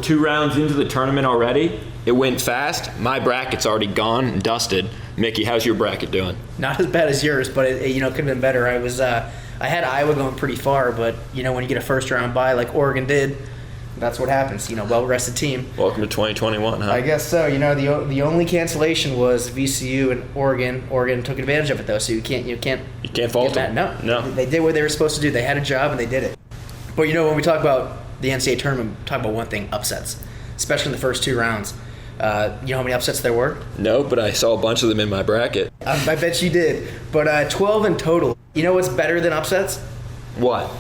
2 rounds into the tournament already. It went fast. My bracket's already gone and dusted. Mickey, how's your bracket doing? Not as bad as yours, but it could have been better. I had Iowa going pretty far, but when you get a first round bye like Oregon did, that's what happens. Well-rested team. Welcome to 2021, huh? I guess so. The only cancellation was VCU and Oregon. Oregon took advantage of it though, so you can't fault them. No, they did what they were supposed to do. They had a job and they did it. But when we talk about the NCAA tournament, we talk about one thing: upsets, especially in the first 2 rounds. You know how many upsets there were? No, but I saw a bunch of them in my bracket. I bet you did. But 12 in total. You know what's better than upsets? What?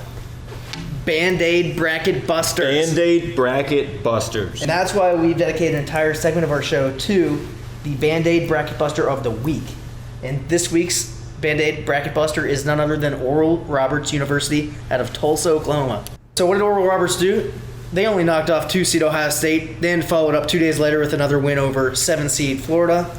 Band-Aid bracket busters. Band-Aid bracket busters. And that's why we've dedicated an entire segment of our show to the Band-Aid bracket buster of the week. And this week's Band-Aid bracket buster is none other than Oral Roberts University out of Tulsa, Oklahoma. So what did Oral Roberts do? They only knocked off 2-seed Ohio State, then followed up 2 days later with another win over 7-seed Florida,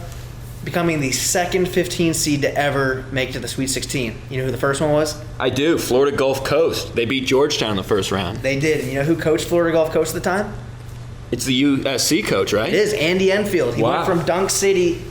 becoming the second 15 seed to ever make it to the Sweet 16. You know who the first one was? I do. Florida Gulf Coast. They beat Georgetown in the first round. They did. And you know who coached Florida Gulf Coast at the time? It's the USC coach, right? It is, Andy Enfield. He Wow. went from Dunk City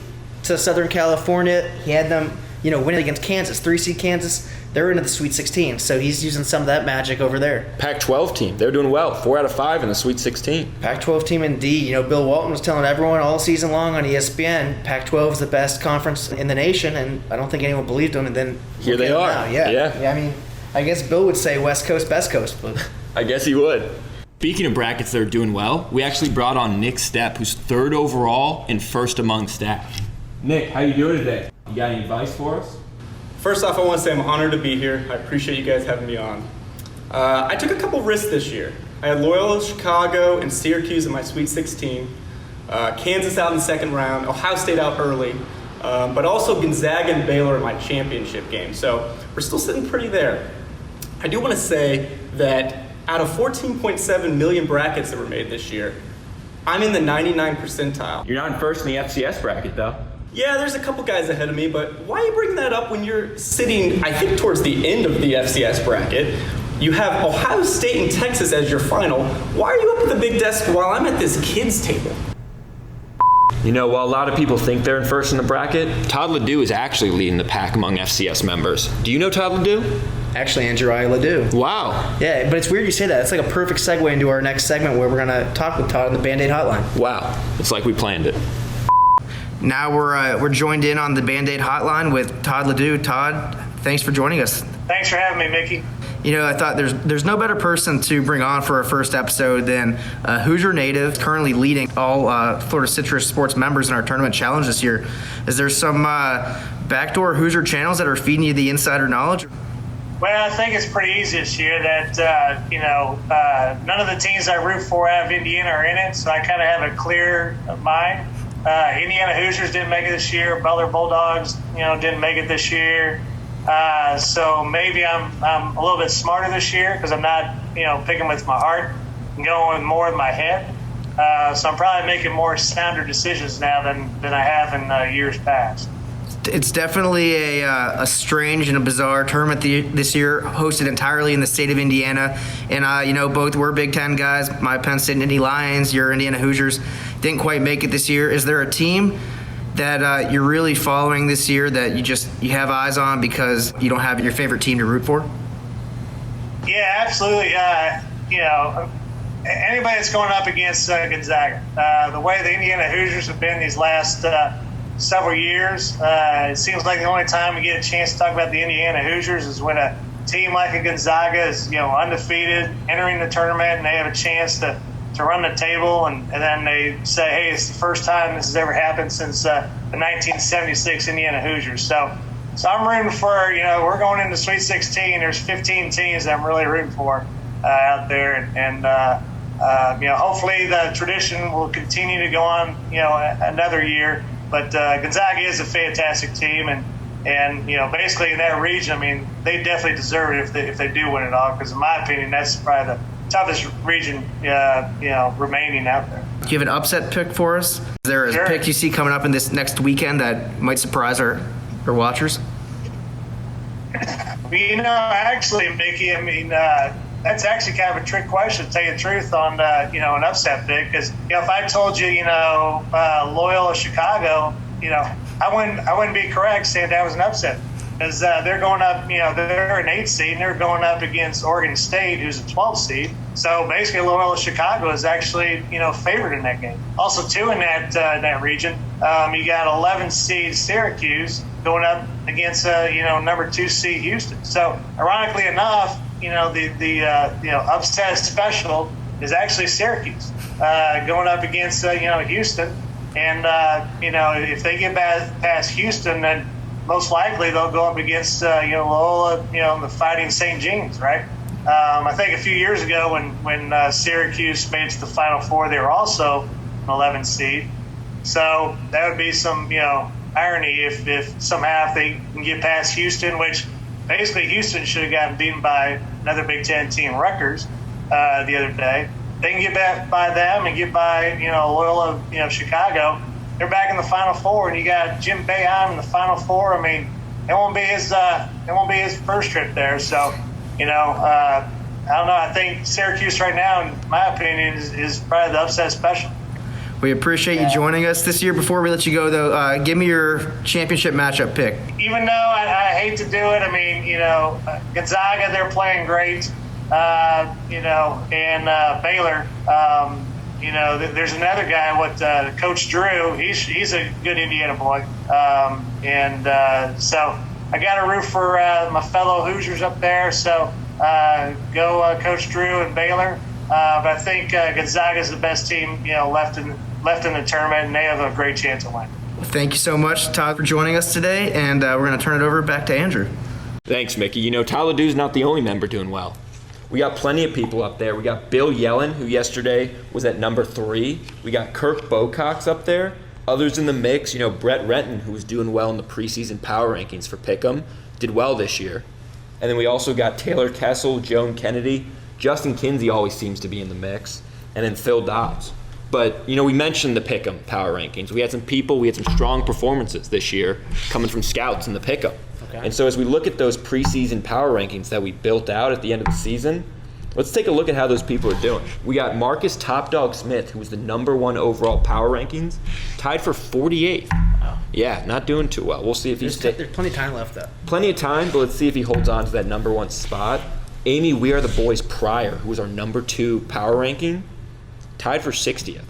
to Southern California. He had them, winning against Kansas, 3-seed Kansas. They're into the Sweet 16, so he's using some of that magic over there. Pac-12 team. They're doing well. 4 out of 5 in the Sweet 16. Pac-12 team indeed. Bill Walton was telling everyone all season long on ESPN, Pac-12 is the best conference in the nation, and I don't think anyone believed him. And then here they are. Now. Yeah. I guess Bill would say West Coast, best coast, but I guess he would. Speaking of brackets that are doing well, we actually brought on Nick Stepp, who's 3rd overall and 1st among staff. Nick, how you doing today? You got any advice for us? First off, I want to say I'm honored to be here. I appreciate you guys having me on. I took a couple risks this year. I had Loyola Chicago and Syracuse in my Sweet 16, Kansas out in the second round, Ohio State out early, but also Gonzaga and Baylor in my championship game. So we're still sitting pretty there. I do want to say that out of 14.7 million brackets that were made this year, I'm in the 99th percentile. You're not first in the FCS bracket, though. Yeah, there's a couple guys ahead of me, but why are you bringing that up when you're sitting, I think, towards the end of the FCS bracket? You have Ohio State and Texas as your final. Why are you up at the big desk while I'm at this kids' table? While a lot of people think they're in first in the bracket, Todd Ledoux is actually leading the pack among FCS members. Do you know Todd Ledoux? actually Andrew Ledoux. Wow. Yeah, but it's weird you say that. It's like a perfect segue into our next segment where we're going to talk with Todd on the Band-Aid Hotline. Wow. It's like we planned it. Now we're joined in on the Band-Aid Hotline with Todd Ledoux. Todd, thanks for joining us. Thanks for having me, Mickey. I thought there's no better person to bring on for our first episode than a Hoosier native, currently leading all Florida Citrus Sports members in our tournament challenge this year. Is there some backdoor Hoosier channels that are feeding you the insider knowledge? Well, I think it's pretty easy this year that, none of the teams I root for out of Indiana are in it, so I kind of have a clear mind. Indiana Hoosiers didn't make it this year. Butler Bulldogs, didn't make it this year. So maybe I'm a little bit smarter this year because I'm not, picking with my heart and going more with my head. So I'm probably making more sounder decisions now than I have in years past. It's definitely a strange and a bizarre tournament this year, hosted entirely in the state of Indiana. And, both we're Big Ten guys. My Penn State and Indy Lions, your Indiana Hoosiers, didn't quite make it this year. Is there a team that you're really following this year that you have eyes on because you don't have your favorite team to root for? Yeah, absolutely. Anybody that's going up against Gonzaga, the way the Indiana Hoosiers have been these last several years, it seems like the only time we get a chance to talk about the Indiana Hoosiers is when a team like a Gonzaga is, undefeated, entering the tournament, and they have a chance to run the table, and then they say, hey, it's the first time this has ever happened since the 1976 Indiana Hoosiers. So I'm rooting for, we're going into Sweet 16. There's 15 teams that I'm really rooting for out there. And hopefully the tradition will continue to go on, another year. But Gonzaga is a fantastic team. And basically in that region, they definitely deserve it if they do win it all. Because in my opinion, that's probably the toughest region, remaining out there. Do you have an upset pick for us? Is there a pick you see coming up in this next weekend that might surprise our watchers? Actually, Mickey, That's actually kind of a trick question, to tell you the truth, on an upset pick. Because if I told you, Loyola Chicago, I wouldn't be correct saying that was an upset. Because they're going up, they're an 8 seed, and they're going up against Oregon State, who's a 12 seed. So basically, Loyola Chicago is actually, favored in that game. Also, too, in that region, you got 11 seed Syracuse going up against number 2 seed Houston. So, ironically enough, the upset special is actually Syracuse going up against Houston. And if they get past Houston, then most likely they'll go up against Loyola, the Fighting St. Jeans, right? I think a few years ago when Syracuse made it to the Final Four, they were also an 11 seed. So that would be some irony if somehow they can get past Houston, which basically Houston should have gotten beaten by another Big Ten team, Rutgers, the other day. They can get back by them and get by Loyola, Chicago. They're back in the Final Four, and you got Jim Boeheim in the Final Four. I mean, it won't be his first trip there. So, I don't know. I think Syracuse right now, in my opinion, is probably the upset special. We appreciate you joining us this year. Before we let you go, though, give me your championship matchup pick. Even though I hate to do it, I mean, Gonzaga, they're playing great, and Baylor. There's another guy, Coach Drew. He's a good Indiana boy, so I got to root for my fellow Hoosiers up there. So go Coach Drew and Baylor. But I think Gonzaga is the best team, left in the tournament, and they have a great chance to win. Thank you so much, Todd, for joining us today, and we're going to turn it over back to Andrew. Thanks, Mickey. Tyler Ladou's not the only member doing well. We got plenty of people up there. We got Bill Yellen, who yesterday was at number 3. We got Kirk Bocox up there. Others in the mix, Brett Renton, who was doing well in the preseason power rankings for Pick'em, did well this year. And then we also got Taylor Kessel, Joan Kennedy. Justin Kinsey always seems to be in the mix. And then Phil Dobbs. But, we mentioned the Pick'em power rankings. We had some strong performances this year coming from scouts in the Pick'em. Okay. And so as we look at those preseason power rankings that we built out at the end of the season, let's take a look at how those people are doing. We got Marcus Top Dog Smith, who was the number 1 overall power rankings, tied for 48th. Wow. Yeah, not doing too well. We'll see if there's plenty of time left, though. Plenty of time, but let's see if he holds on to that number 1 spot. Amy We Are the Boys Pryor, who was our number 2 power ranking, tied for 60th.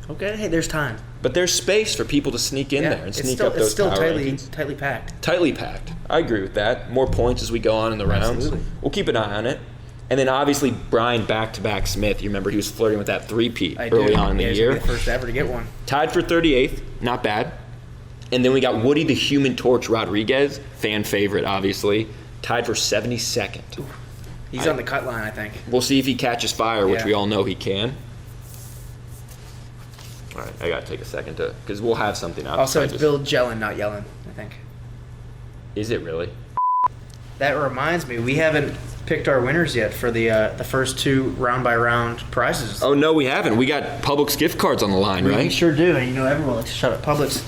Okay, hey, there's time. But there's space for people to sneak in there and sneak up those power rankings. It's still tightly packed. Tightly packed. I agree with that. More points as we go on in the rounds. Absolutely. We'll keep an eye on it. And then obviously Brian back-to-back Smith. You remember he was flirting with that 3-peat early on in the year. He was the first ever to get one. Tied for 38th. Not bad. And then we got Woody the Human Torch Rodriguez, fan favorite, obviously, tied for 72nd. He's on the cut line, I think. We'll see if he catches fire, which we all know he can. All right, I got to take a second because we'll have something out. Also, it's Bill Jellin, not Yellen, I think. Is it really? That reminds me, we haven't picked our winners yet for the first 2 round-by-round prizes. Oh, no, we haven't. We got Publix gift cards on the line, right? We sure do, and everyone likes to shout at Publix.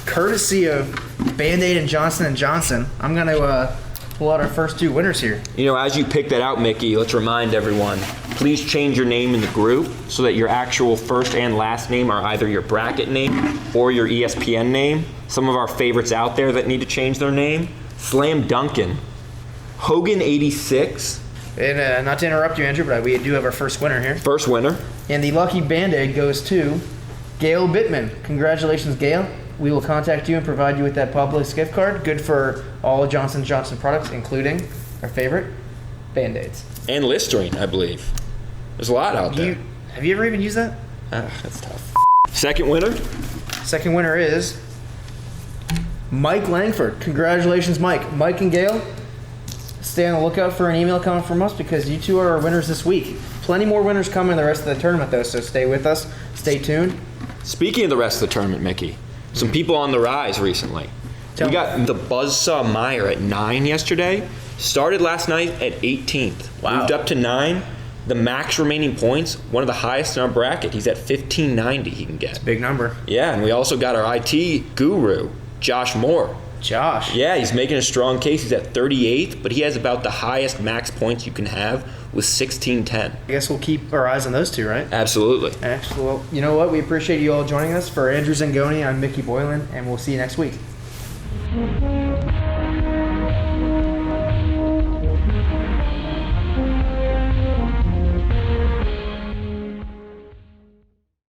Courtesy of Band-Aid and Johnson & Johnson, I'm going to pull out our first 2 winners here. As you pick that out, Mickey, let's remind everyone, please change your name in the group so that your actual first and last name are either your bracket name or your ESPN name. Some of our favorites out there that need to change their name: Slam Duncan, Hogan 86. And not to interrupt you, Andrew, but we do have our first winner here. First winner. And the lucky Band-Aid goes to Gail Bittman. Congratulations, Gail. We will contact you and provide you with that Publix gift card. Good for all Johnson & Johnson products, including our favorite, Band-Aids. And Listerine, I believe. There's a lot out there. Have you ever even used that? That's tough. Second winner? Second winner is Mike Langford. Congratulations, Mike. Mike and Gail, stay on the lookout for an email coming from us because you 2 are our winners this week. Plenty more winners coming the rest of the tournament, though, so stay with us. Stay tuned. Speaking of the rest of the tournament, Mickey, some people on the rise recently. We got the Buzzsaw Meyer at 9 yesterday. Started last night at 18th. Wow. Moved up to 9. The max remaining points, one of the highest in our bracket. He's at 1590 he can get. Big number. Yeah, and we also got our IT guru, Josh Moore, Josh. Yeah, he's making a strong case. He's at 38th, but he has about the highest max points you can have with 1610. I guess we'll keep our eyes on those two, right? Absolutely. Excellent. Well, you know what? We appreciate you all joining us. For Andrew Zingone, I'm Mickey Boylan, and we'll see you next week.